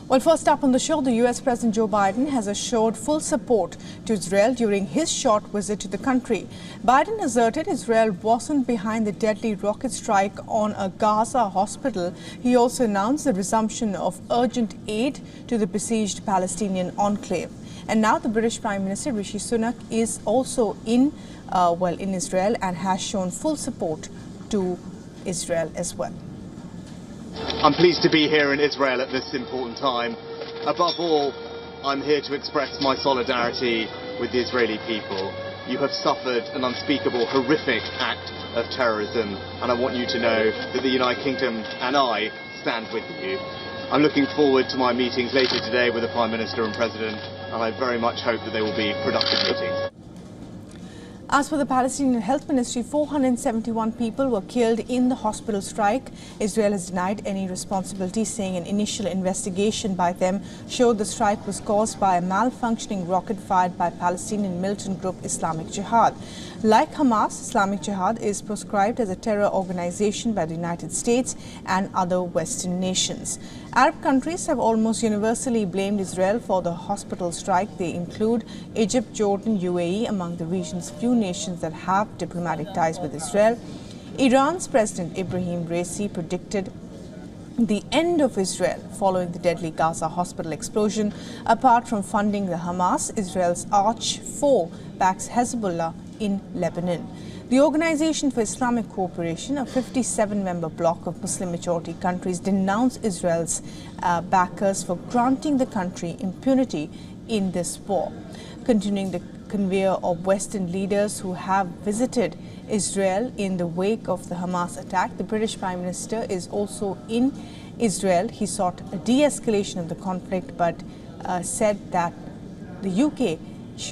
Well, first up on the show, the US President Joe Biden has assured full support to Israel during his short visit to the country. Biden asserted Israel wasn't behind the deadly rocket strike on a Gaza hospital. He also announced the resumption of urgent aid to the besieged Palestinian enclave. And now the British Prime Minister Rishi Sunak is also in Israel and has shown full support to Israel as well. I'm pleased to be here in Israel at this important time. Above all, I'm here to express my solidarity with the Israeli people. You have suffered an unspeakable, horrific act of terrorism, and I want you to know that the United Kingdom and I stand with you. I'm looking forward to my meetings later today with the Prime Minister and President, and I very much hope that they will be productive meetings. As for the Palestinian Health Ministry, 471 people were killed in the hospital strike. Israel has denied any responsibility, saying an initial investigation by them showed the strike was caused by a malfunctioning rocket fired by Palestinian militant group Islamic Jihad. Like Hamas, Islamic Jihad is proscribed as a terror organization by the United States and other Western nations. Arab countries have almost universally blamed Israel for the hospital strike. They include Egypt, Jordan, UAE among the region's few nations that have diplomatic ties with Israel. Iran's President Ibrahim Raisi predicted the end of Israel following the deadly Gaza hospital explosion. Apart from funding the Hamas, Israel's arch foe backs Hezbollah in Lebanon. The Organization for Islamic Cooperation, a 57-member bloc of Muslim-majority countries, denounced Israel's backers for granting the country impunity in this war. Continuing the conveyor of Western leaders who have visited Israel in the wake of the Hamas attack, the British Prime Minister is also in Israel. He sought a de-escalation of the conflict, but said that the UK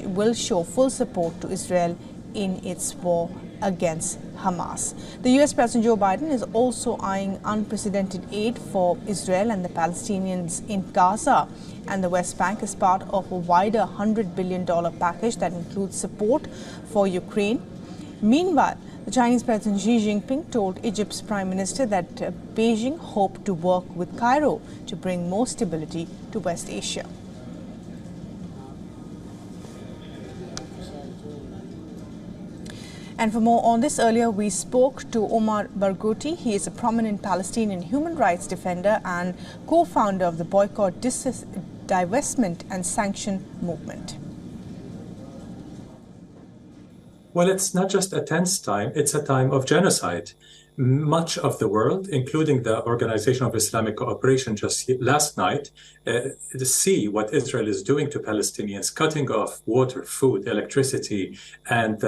will show full support to Israel in its war against Hamas. The US President Joe Biden is also eyeing unprecedented aid for Israel and the Palestinians in Gaza and the West Bank as part of a wider $100 billion package that includes support for Ukraine. Meanwhile, the Chinese President Xi Jinping told Egypt's Prime Minister that Beijing hoped to work with Cairo to bring more stability to West Asia. And for more on this, earlier we spoke to Omar Barghouti. He is a prominent Palestinian human rights defender and co-founder of the Boycott, Divestment and Sanction movement. Well, it's not just a tense time, it's a time of genocide. Much of the world, including the Organization of Islamic Cooperation just last night, to see what Israel is doing to Palestinians, cutting off water, food, electricity, and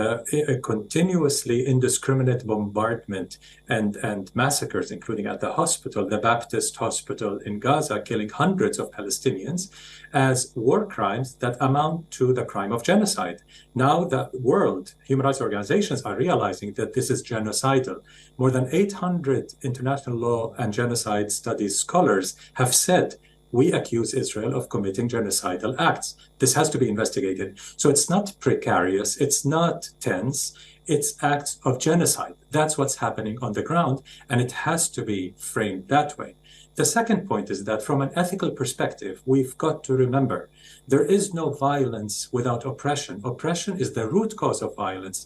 continuously indiscriminate bombardment and massacres, including at the hospital, the Baptist hospital in Gaza, killing hundreds of Palestinians, as war crimes that amount to the crime of genocide. Now the world, human rights organizations are realizing that this is genocidal. More than 800 international law and genocide studies scholars have said, we accuse Israel of committing genocidal acts. This has to be investigated. So it's not precarious, it's not tense, it's acts of genocide. That's what's happening on the ground, and it has to be framed that way. The second point is that from an ethical perspective, we've got to remember there is no violence without oppression. Oppression is the root cause of violence.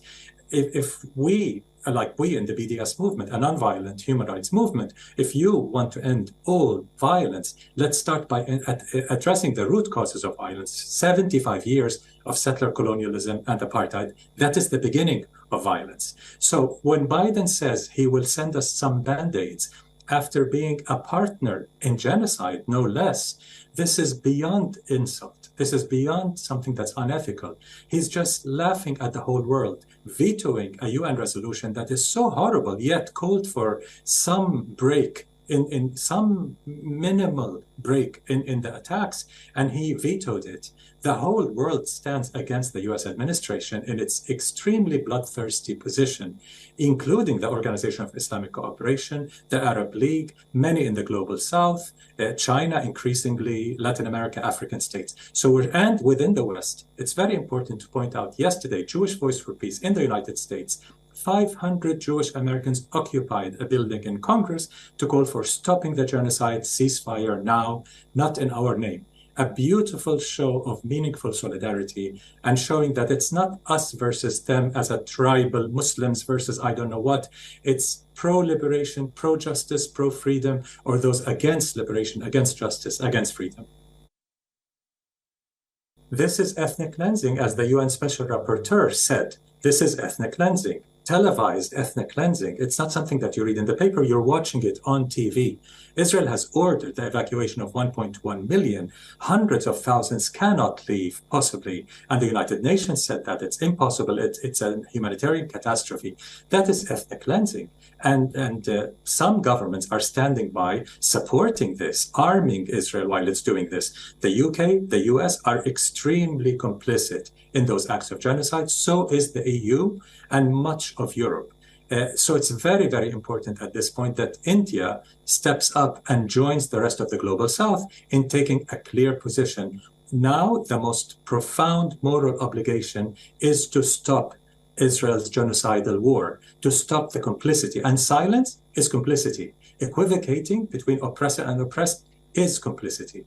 If we, like we in the BDS movement, a nonviolent human rights movement, if you want to end all violence, let's start by addressing the root causes of violence. 75 years of settler colonialism and apartheid, that is the beginning of violence. So when Biden says he will send us some band-aids, after being a partner in genocide, no less, this is beyond insult. This is beyond something that's unethical. He's just laughing at the whole world, vetoing a UN resolution that is so horrible, yet called for some break in some minimal break in the attacks, and he vetoed it. The whole world stands against the US administration in its extremely bloodthirsty position, including the Organization of Islamic Cooperation, the Arab League, many in the Global South, China, increasingly Latin America, African states. And within the West, it's very important to point out yesterday, Jewish Voice for Peace in the United States 500 Jewish Americans occupied a building in Congress to call for stopping the genocide, ceasefire now, not in our name. A beautiful show of meaningful solidarity and showing that it's not us versus them as a tribal Muslims versus I don't know what. It's pro-liberation, pro-justice, pro-freedom, or those against liberation, against justice, against freedom. This is ethnic cleansing, as the UN Special Rapporteur said. This is ethnic cleansing, televised ethnic cleansing. It's not something that you read in the paper, you're watching it on TV. Israel has ordered the evacuation of 1.1 million. Hundreds of thousands cannot leave, possibly. And the United Nations said that it's impossible. It's a humanitarian catastrophe. That is ethnic cleansing. And some governments are standing by, supporting this, arming Israel while it's doing this. The UK, the US are extremely complicit in those acts of genocide. So is the EU and much of Europe. So it's very, very important at this point that India steps up and joins the rest of the global South in taking a clear position. Now, the most profound moral obligation is to stop Israel's genocidal war, to stop the complicity. And silence is complicity. Equivocating between oppressor and oppressed is complicity.